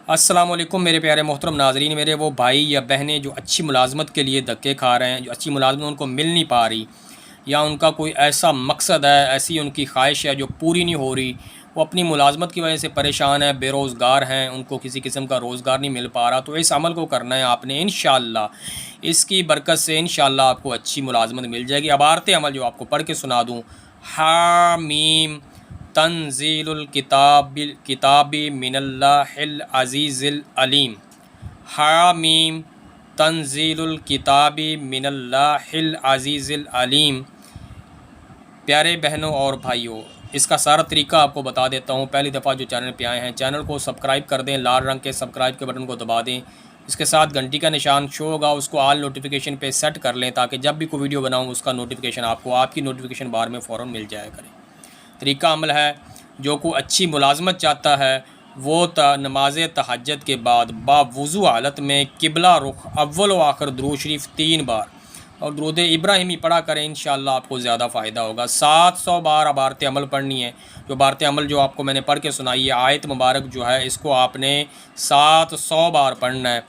अस्सलामुअलैकुम मेरे प्यारे मोहतरम नाज़रीन, मेरे वो भाई या बहनें जो अच्छी मुलाजमत के लिए धक्के खा रहे हैं, जो अच्छी मुलाजमत उनको मिल नहीं पा रही, या उनका कोई ऐसा मकसद है, ऐसी उनकी ख्वाहिश है जो पूरी नहीं हो रही, वो अपनी मुलाजमत की वजह से परेशान है, बेरोज़गार हैं, उनको किसी किस्म का रोज़गार नहीं मिल पा रहा, तो इस अमल को करना है आपने इंशाअल्लाह। इसकी बरकत से इंशाअल्लाह आपको अच्छी मुलाजमत मिल जाएगी। अब आरते अमल जो आपको पढ़ के सुना दूँ। हामीम तंजीलुल किताबी मिनल्लाहिल अज़ीज़िल अलीम। हामीम तंजीलुल किताबी मिनल्लाहिल अज़ीज़िल अलीम। प्यारे बहनों और भाइयों, इसका सारा तरीका आपको बता देता हूँ। पहली दफ़ा जो चैनल पे आए हैं, चैनल को सब्सक्राइब कर दें, लाल रंग के सब्सक्राइब के बटन को दबा दें। इसके साथ घंटी का निशान शो होगा, उसको ऑल नोटिफिकेशन पे सेट कर लें ताकि जब भी कोई वीडियो बनाऊँ उसका नोटिफिकेशन आपको आपकी नोटिफिकेशन बार में फ़ौरन मिल जाया करे। तरीका अमल है, जो कोई अच्छी मुलाजमत चाहता है वो नमाज तहज्जुद के बाद बावुज़ू हालत में किबला रुख अव्वल व आखिर दुरूद शरीफ 3 बार और दुरूद इब्राहिमी पढ़ा करें। इंशाअल्लाह आपको ज़्यादा फ़ायदा होगा। 700 बार अब आरत अमल पढ़नी है। जो बारत अमल जो आपको मैंने पढ़ के सुनाई है, आयत मुबारक जो है, इसको आपने 700 बार पढ़ना है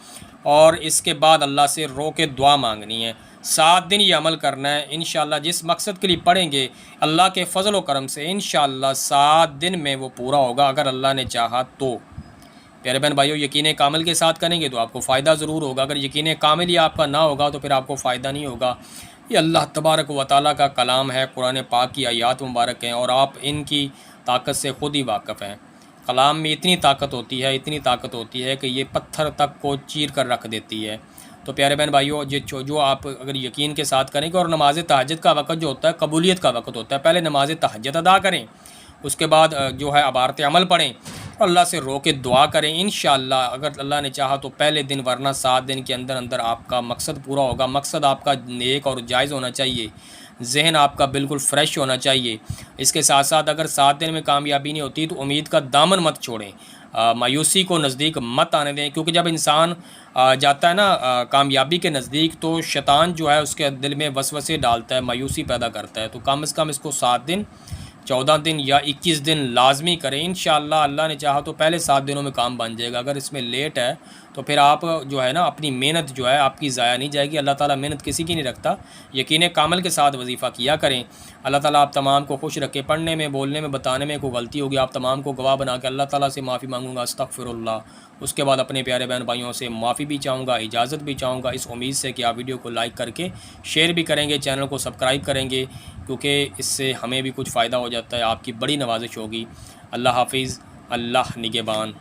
और इसके बाद अल्लाह से रो के दुआ मांगनी है। 7 दिन ये अमल करना है। इंशाअल्लाह जिस मकसद के लिए पढ़ेंगे, अल्लाह के फ़ज़ल व करम से इंशाअल्लाह 7 दिन में वो पूरा होगा, अगर अल्लाह ने चाहा तो। प्यारे बहन भाइयों, यकीन कामिल के साथ करेंगे तो आपको फ़ायदा ज़रूर होगा। अगर यकीन कामिल ही आपका ना होगा तो फिर आपको फ़ायदा नहीं होगा। ये अल्लाह तबारक व तआला का कलाम है, कुरान पाक की आयात मुबारक हैं और आप इनकी ताकत से ख़ुद ही वाक़फ़ हैं। कलाम में इतनी ताकत होती है, इतनी ताकत होती है कि ये पत्थर तक को चीर कर रख देती है। तो प्यारे बहन भाइयों, जो आप अगर यकीन के साथ करेंगे, और नमाज तहज्जुद का वक़्त जो होता है कबूलियत का वक़्त होता है। पहले नमाज तहज्जुद अदा करें, उसके बाद जो है अबारत अमल पढ़ें और अल्लाह से रो के दुआ करें। इंशाअल्लाह अगर अल्लाह ने चाहा तो पहले दिन, वरना 7 दिन के अंदर अंदर आपका मकसद पूरा होगा। मकसद आपका नेक और जायज़ होना चाहिए, जहन आपका बिल्कुल फ़्रेश होना चाहिए। इसके साथ साथ अगर 7 दिन में कामयाबी नहीं होती तो उम्मीद का दामन मत छोड़ें, मायूसी को नज़दीक मत आने दें, क्योंकि जब इंसान जाता है ना कामयाबी के नज़दीक, तो शैतान जो है उसके दिल में वसवसे डालता है, मायूसी पैदा करता है। तो कम से कम इसको 7 दिन, 14 दिन या 21 दिन लाजमी करें। इंशाअल्लाह अल्लाह ने चाहा तो पहले 7 दिनों में काम बन जाएगा। अगर इसमें लेट है तो फिर आप जो है ना, अपनी मेहनत जो है आपकी ज़ाया नहीं जाएगी। अल्लाह ताला मेहनत किसी की नहीं रखता। यकीन कामिल के साथ वजीफ़ा किया करें। अल्लाह ताला आप तमाम को खुश रखे। पढ़ने में, बोलने में, बताने में कोई गलती होगी, आप तमाम को गवाह बना के अल्लाह ताला से माफ़ी मांगूंगा, अस्तग़फिरुल्लाह। उसके बाद अपने प्यारे बहन भाइयों से माफ़ी भी चाहूँगा, इजाज़त भी चाहूँगा, इस उम्मीद से कि आप वीडियो को लाइक करके शेयर भी करेंगे, चैनल को सब्सक्राइब करेंगे, क्योंकि इससे हमें भी कुछ फ़ायदा हो जाता है, आपकी बड़ी नवाजिश होगी। अल्लाह हाफ़िज़, अल्लाह निगहबान।